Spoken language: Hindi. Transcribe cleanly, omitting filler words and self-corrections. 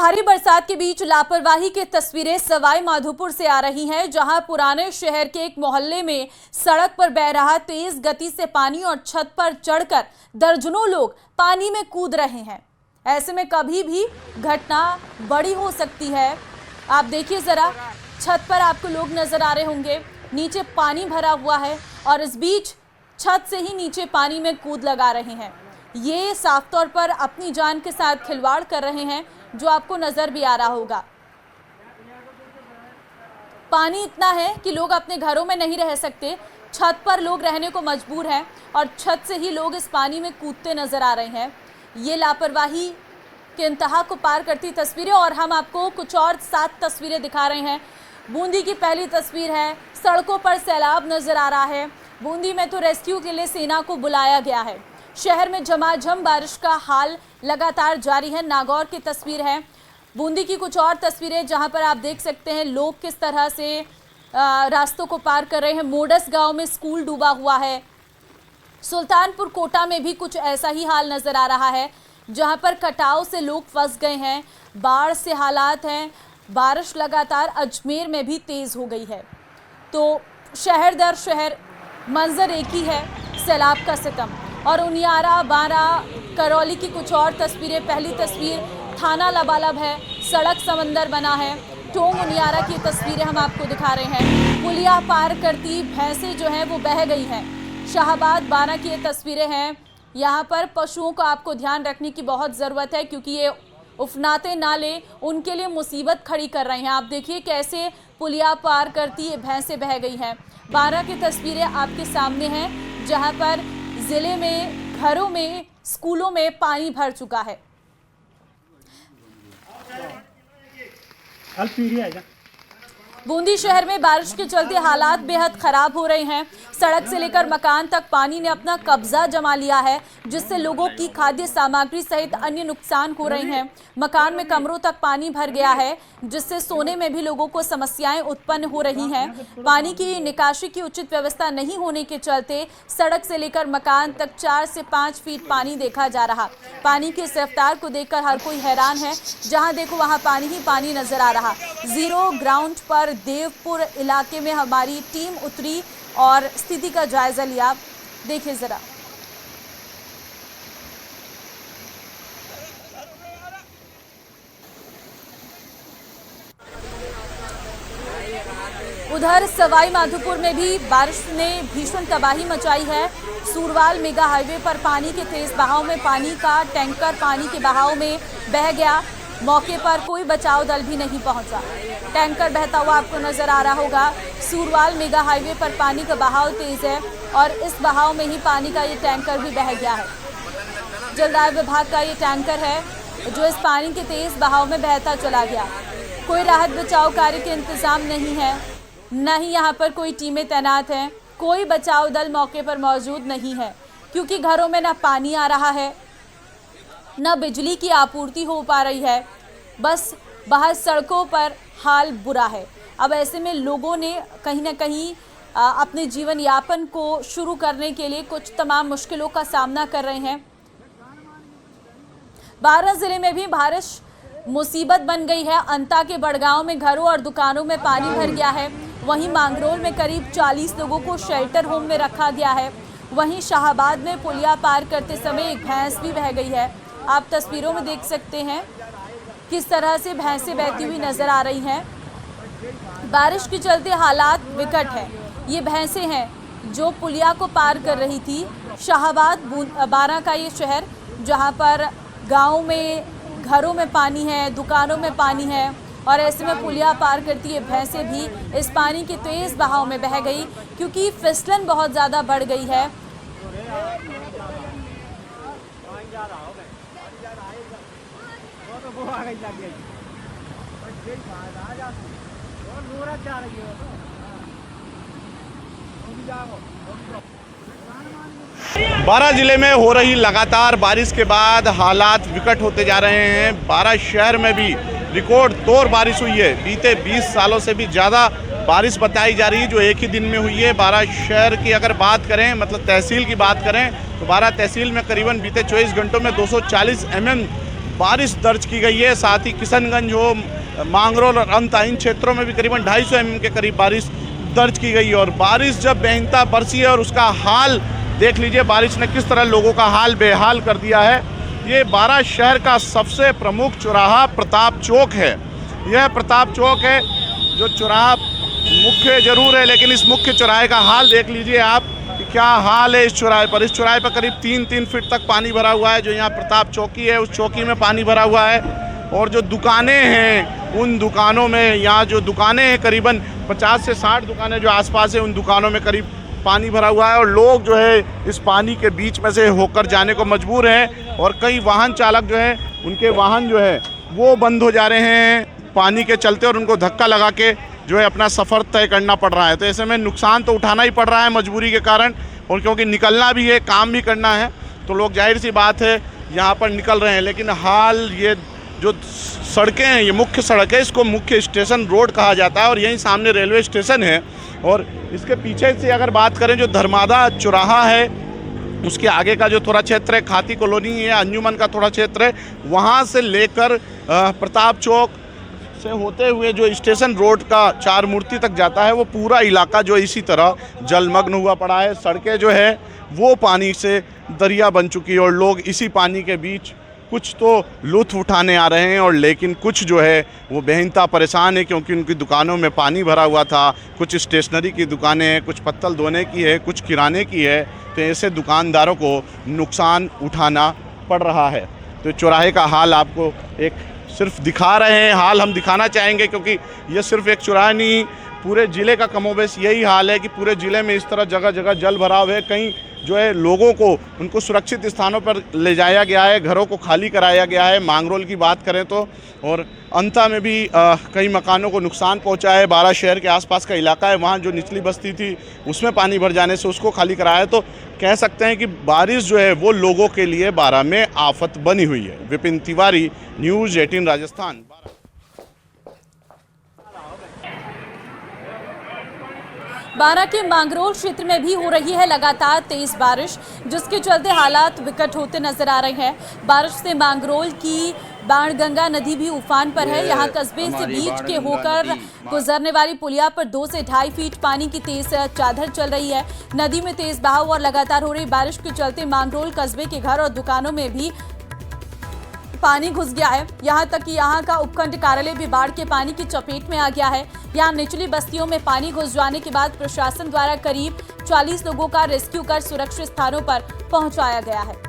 भारी बरसात के बीच लापरवाही की तस्वीरें सवाई माधोपुर से आ रही हैं, जहां पुराने शहर के एक मोहल्ले में सड़क पर बह रहा तेज गति से पानी और छत पर चढ़कर दर्जनों लोग पानी में कूद रहे हैं। ऐसे में कभी भी घटना बड़ी हो सकती है। आप देखिए जरा, छत पर आपको लोग नजर आ रहे होंगे, नीचे पानी भरा हुआ है और इस बीच छत से ही नीचे पानी में कूद लगा रहे हैं। ये साफ तौर पर अपनी जान के साथ खिलवाड़ कर रहे हैं, जो आपको नजर भी आ रहा होगा। पानी इतना है कि लोग अपने घरों में नहीं रह सकते, छत पर लोग रहने को मजबूर हैं और छत से ही लोग इस पानी में कूदते नजर आ रहे हैं। ये लापरवाही के इंतहा को पार करती तस्वीरें, और हम आपको कुछ और 7 तस्वीरें दिखा रहे हैं। बूंदी की पहली तस्वीर है, सड़कों पर सैलाब नजर आ रहा है। बूंदी में तो रेस्क्यू के लिए सेना को बुलाया गया है। शहर में झमाझम बारिश का हाल लगातार जारी है। नागौर की तस्वीर है। बूंदी की कुछ और तस्वीरें जहां पर आप देख सकते हैं लोग किस तरह से रास्तों को पार कर रहे हैं। मोडस गांव में स्कूल डूबा हुआ है। सुल्तानपुर कोटा में भी कुछ ऐसा ही हाल नजर आ रहा है, जहां पर कटाव से लोग फंस गए हैं। बाढ़ से हालात हैं। बारिश लगातार अजमेर में भी तेज हो गई है। तो शहर दर शहर मंजर एक ही है, सैलाब का सितम। और उनियारा, बारा, करौली की कुछ और तस्वीरें। पहली तस्वीर थाना लबालब है, सड़क समंदर बना है। टोंग उनियारा की तस्वीरें हम आपको दिखा रहे हैं। पुलिया पार करती भैंसें जो हैं वो बह गई हैं। शाहबाद, बारा की ये तस्वीरें हैं। यहाँ पर पशुओं का आपको ध्यान रखने की बहुत ज़रूरत है, क्योंकि ये उफनाते नाले उनके लिए मुसीबत खड़ी कर रहे हैं। आप देखिए कैसे पुलिया पार करती ये भैंसें बह गई हैं। बारा की तस्वीरें आपके सामने हैं, जहाँ पर जिले में घरों में, स्कूलों में पानी भर चुका है। बूंदी शहर में बारिश के चलते हालात बेहद खराब हो रहे हैं। सड़क से लेकर मकान तक पानी ने अपना कब्जा जमा लिया है, जिससे लोगों की खाद्य सामग्री सहित अन्य नुकसान हो रहे हैं। मकान में कमरों तक पानी भर गया है, जिससे सोने में भी लोगों को समस्याएं उत्पन्न हो रही हैं। पानी की निकासी की उचित व्यवस्था नहीं होने के चलते सड़क से लेकर मकान तक 4 से 5 फीट पानी देखा जा रहा। पानी की इस रफ्तार को देखकर हर कोई हैरान है। जहां देखो वहां पानी ही पानी नजर आ रहा। जीरो ग्राउंड पर देवपुर इलाके में हमारी टीम उतरी और स्थिति का जायजा लिया। देखिए जरा, उधर सवाई माधोपुर में भी बारिश ने भीषण तबाही मचाई है। सूरवाल मेगा हाईवे पर पानी के तेज बहाव में पानी का टैंकर पानी के बहाव में बह गया। मौके पर कोई बचाव दल भी नहीं पहुंचा। टैंकर बहता हुआ आपको नजर आ रहा होगा। सूरवाल मेगा हाईवे पर पानी का बहाव तेज है और इस बहाव में ही पानी का ये टैंकर भी बह गया है। जलदाय विभाग का ये टैंकर है जो इस पानी के तेज बहाव में बहता चला गया। कोई राहत बचाव कार्य के इंतजाम नहीं है, न ही यहाँ पर कोई टीमें तैनात हैं। कोई बचाव दल मौके पर मौजूद नहीं है, क्योंकि घरों में न पानी आ रहा है, न बिजली की आपूर्ति हो पा रही है। बस बाहर सड़कों पर हाल बुरा है। अब ऐसे में लोगों ने कहीं ना कहीं अपने जीवन यापन को शुरू करने के लिए कुछ तमाम मुश्किलों का सामना कर रहे हैं। बारां जिले में भी बारिश मुसीबत बन गई है। अंता के बड़गांव में घरों और दुकानों में पानी भर गया है। वहीं मांगरोल में करीब 40 लोगों को शेल्टर होम में रखा गया है। वहीं शाहबाद में पुलिया पार करते समय एक भैंस भी बह गई है। आप तस्वीरों में देख सकते हैं किस तरह से भैंसें बहती हुई नजर आ रही हैं। बारिश के चलते हालात विकट है। ये भैंसें हैं जो पुलिया को पार कर रही थी। शाहबाद बारां का ये शहर, जहां पर गाँव में घरों में पानी है, दुकानों में पानी है, और ऐसे में पुलिया पार करती ये भैंसें भी इस पानी के तेज बहाव में बह गई, क्योंकि फिसलन बहुत ज़्यादा बढ़ गई है। बारां जिले में हो रही लगातार बारिश के बाद हालात विकट होते जा रहे हैं। बारां शहर में भी रिकॉर्ड तोड़ बारिश हुई है। बीते 20 सालों से भी ज़्यादा बारिश बताई जा रही है, जो एक ही दिन में हुई है। बारां शहर की अगर बात करें, मतलब तहसील की बात करें, तो बारां तहसील में करीबन बीते 24 घंटों में 240 mm बारिश दर्ज की गई है। साथ ही किशनगंज हो, मांगरोल और अंता, इन क्षेत्रों में भी करीबन 250 mm के करीब बारिश दर्ज की गई है। और बारिश जब बेहनता बरसी है और उसका हाल देख लीजिए, बारिश ने किस तरह लोगों का हाल बेहाल कर दिया है। ये बारा शहर का सबसे प्रमुख चौराहा प्रताप चौक है। यह प्रताप चौक है, जो चौराहा मुख्य जरूर है, लेकिन इस मुख्य चौराहे का हाल देख लीजिए आप कि क्या हाल है इस चौराहे पर। इस चौराहे पर करीब 3-3 फीट तक पानी भरा हुआ है। जो यहाँ प्रताप चौकी है, उस चौकी में पानी भरा हुआ है। और जो दुकानें हैं, उन दुकानों में, यहाँ जो दुकानें हैं करीबन 50 से 60 दुकानें जो आसपास है, उन दुकानों में करीब पानी भरा हुआ है। और लोग जो है इस पानी के बीच में से होकर जाने को मजबूर हैं। और कई वाहन चालक जो हैं, उनके वाहन जो है वो बंद हो जा रहे हैं पानी के चलते, और उनको धक्का लगा के जो है अपना सफ़र तय करना पड़ रहा है। तो ऐसे में नुकसान तो उठाना ही पड़ रहा है मजबूरी के कारण, और क्योंकि निकलना भी है, काम भी करना है, तो लोग जाहिर सी बात है यहाँ पर निकल रहे हैं। लेकिन हाल ये जो सड़कें हैं, ये मुख्य सड़क है, इसको मुख्य स्टेशन रोड कहा जाता है, और यहीं सामने रेलवे स्टेशन है। और इसके पीछे से अगर बात करें, जो धर्मादा चौराहा है, उसके आगे का जो थोड़ा क्षेत्र है, खाती कॉलोनी है, अंजुमन का थोड़ा क्षेत्र है, वहाँ से लेकर प्रताप चौक से होते हुए जो स्टेशन रोड का चार मूर्ति तक जाता है, वो पूरा इलाका जो इसी तरह जलमग्न हुआ पड़ा है। सड़कें जो है वो पानी से दरिया बन चुकी है, और लोग इसी पानी के बीच कुछ तो लुत्फ़ उठाने आ रहे हैं, और लेकिन कुछ जो है वो बेहनता परेशान है, क्योंकि उनकी दुकानों में पानी भरा हुआ था। कुछ स्टेशनरी की दुकानें हैं, कुछ पत्तल धोने की है, कुछ किराने की है। तो ऐसे दुकानदारों को नुकसान उठाना पड़ रहा है। तो चौराहे का हाल आपको एक सिर्फ दिखा रहे हैं, हाल हम दिखाना चाहेंगे, क्योंकि ये सिर्फ एक चौराहा नहीं, पूरे ज़िले का कमोबेश यही हाल है कि पूरे ज़िले में इस तरह जगह जगह जल भराव है। कहीं जो है लोगों को उनको सुरक्षित स्थानों पर ले जाया गया है, घरों को खाली कराया गया है। मांगरोल की बात करें तो, और अंता में भी कई मकानों को नुकसान पहुंचा है। बारा शहर के आसपास का इलाका है, वहाँ जो निचली बस्ती थी उसमें पानी भर जाने से उसको खाली कराया। तो कह सकते हैं कि बारिश जो है वो लोगों के लिए बारा में आफत बनी हुई है। विपिन तिवारी, न्यूज़ 18 राजस्थान। बारा के मांगरोल क्षेत्र में भी हो रही है लगातार तेज बारिश, जिसके चलते हालात विकट होते नजर आ रहे हैं। बारिश से मांगरोल की बाणगंगा नदी भी उफान पर है। यहाँ कस्बे से बीच के होकर गुजरने वाली पुलिया पर 2 से 2.5 फीट पानी की तेज चादर चल रही है। नदी में तेज बहाव और लगातार हो रही बारिश के चलते मांगरोल कस्बे के घर और दुकानों में भी पानी घुस गया है। यहाँ तक कि यहाँ का उपखंड कार्यालय भी बाढ़ के पानी की चपेट में आ गया है। यहाँ निचली बस्तियों में पानी घुस जाने के बाद प्रशासन द्वारा करीब 40 लोगों का रेस्क्यू कर सुरक्षित स्थानों पर पहुंचाया गया है।